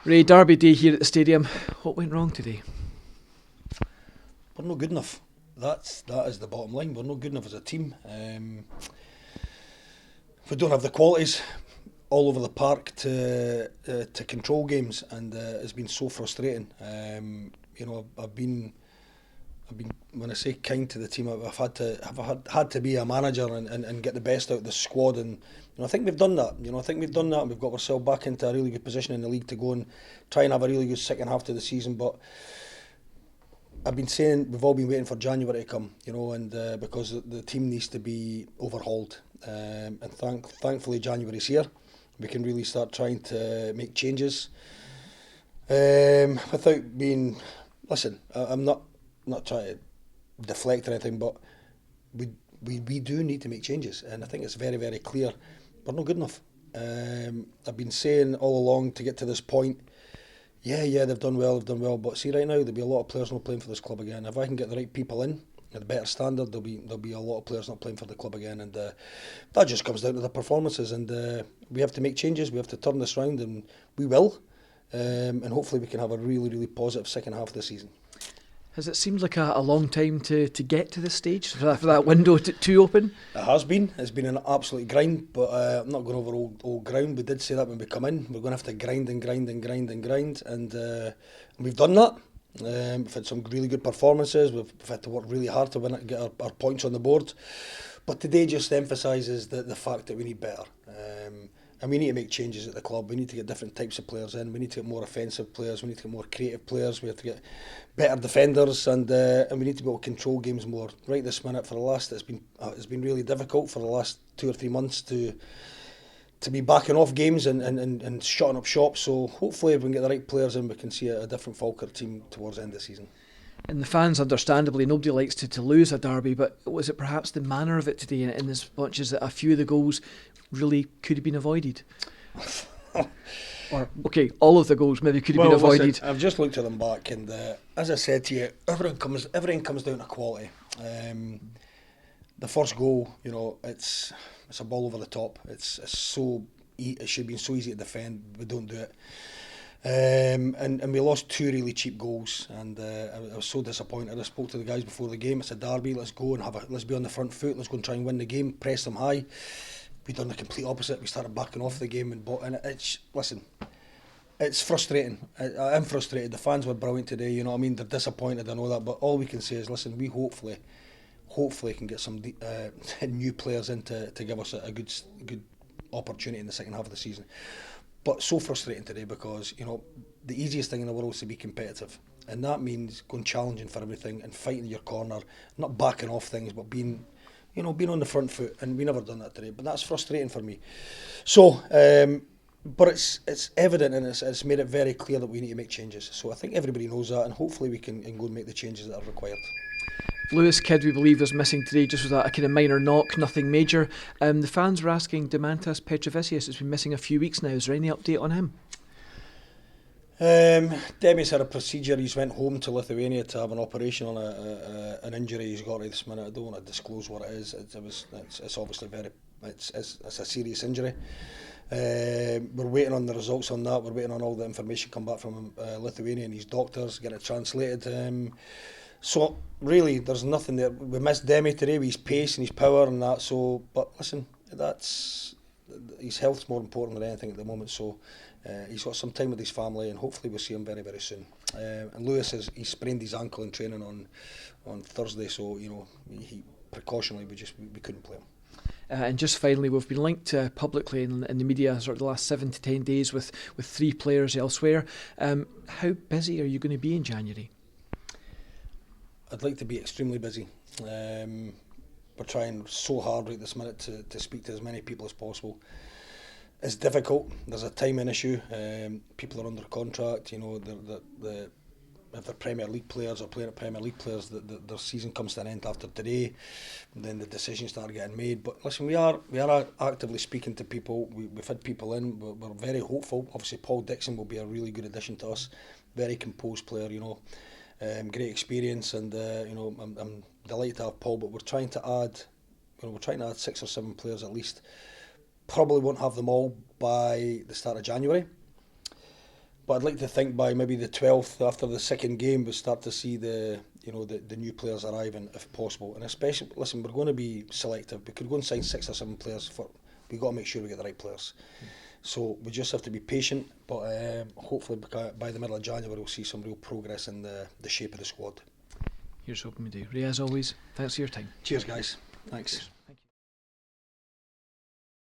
Ray, Derby Day here at the stadium. What went wrong today? We're not good enough. That is the bottom line. We're not good enough as a team. We don't have the qualities all over the park to control games, and it's been so frustrating. I've been when I say kind to the team, I've had to be a manager and get the best out of the squad, and I think we've done that. I think we've done that, and we've got ourselves back into a really good position in the league to go and try and have a really good second half to the season. But I've been saying we've all been waiting for January to come, and because the team needs to be overhauled, and thankfully January's here. We can really start trying to make changes without being. Listen, I'm not trying to deflect or anything, but we do need to make changes, and I think it's very, very clear we're not good enough. I've been saying all along to get to this point. Yeah, they've done well, but see right now there'll be a lot of players not playing for this club again. If I can get the right people in at a better standard, there'll be a lot of players not playing for the club again, and that just comes down to the performances, and we have to make changes. We have to turn this round, and we will, and hopefully we can have a really, really positive second half of the season. Has it seemed like a long time to get to this stage, for that window to open? It has been. It's been an absolute grind, but I'm not going over old ground. We did say that when we come in. We're going to have to grind, and we've done that. We've had some really good performances. We've had to work really hard to get our points on the board. But today just emphasises the fact that we need better. And we need to make changes at the club. We need to get different types of players in. We need to get more offensive players. We need to get more creative players. We have to get better defenders, and we need to be able to control games more. Right this minute, it's been really difficult for the last 2 or 3 months to be backing off games and shutting up shop. So hopefully, if we can get the right players in, we can see a different Falkirk team towards the end of the season. And the fans, understandably, nobody likes to lose a derby, but was it perhaps the manner of it today, in as much as a few of the goals really could have been avoided? Or, okay, all of the goals maybe could have been avoided. Listen, I've just looked at them back, and as I said to you, everything comes down to quality. The first goal, it's a ball over the top. It should have been so easy to defend. We don't do it. And we lost 2 really cheap goals, and I was so disappointed. I spoke to the guys before the game. It's a derby. Let's go and let's be on the front foot. Let's go and try and win the game. Press them high. We done the complete opposite. We started backing off the game, and it's frustrating. I'm frustrated. The fans were brilliant today. They're disappointed. I know that, but all we can say is, listen, we hopefully can get some new players in to give us a good opportunity in the second half of the season. But so frustrating today because, the easiest thing in the world is to be competitive. And that means going challenging for everything and fighting your corner, not backing off things, but being on the front foot. And we never done that today. But that's frustrating for me. So, but it's evident, and it's made it very clear that we need to make changes. So I think everybody knows that, and hopefully we can go and make the changes that are required. Lewis Kidd, we believe, was missing today, just with a kind of minor knock, nothing major. The fans were asking Dimantas Petrovicius, has been missing a few weeks now. Is there any update on him? Demi's had a procedure. He's went home to Lithuania to have an operation on an injury he's got right this minute. I don't want to disclose what it is. It's obviously it's a serious injury. We're waiting on the results on that. We're waiting on all the information come back from Lithuania and his doctors, get it translated. So really, there's nothing there. We missed Demi today with his pace and his power and that. So, but listen, his health's more important than anything at the moment. So he's got some time with his family, and hopefully we'll see him very, very soon. And Lewis he sprained his ankle in training on Thursday. So he precautionally we couldn't play him. And just finally, we've been linked publicly in the media sort of the last 7 to 10 days with 3 players elsewhere. How busy are you going to be in January? I'd like to be extremely busy. We're trying so hard right this minute to speak to as many people as possible. It's difficult. There's a timing issue. People are under contract. If they're Premier League players or playing at Premier League players, their season comes to an end after today. And then the decisions start getting made. But listen, we are actively speaking to people. We've had people in. We're very hopeful. Obviously, Paul Dixon will be a really good addition to us. Very composed player, great experience, and I'm delighted to have Paul. But we're trying to add 6 or 7 players at least. Probably won't have them all by the start of January. But I'd like to think by maybe the 12th, after the second game, we start to see the new players arriving if possible. And especially, listen, we're going to be selective. We could go and sign 6 or 7 players. We've got to make sure we get the right players. So we just have to be patient. But hopefully by the middle of January, we'll see some real progress in the shape of the squad. Here's hoping we do. Ray, as always, thanks for your time. Cheers, guys. Thanks. Cheers.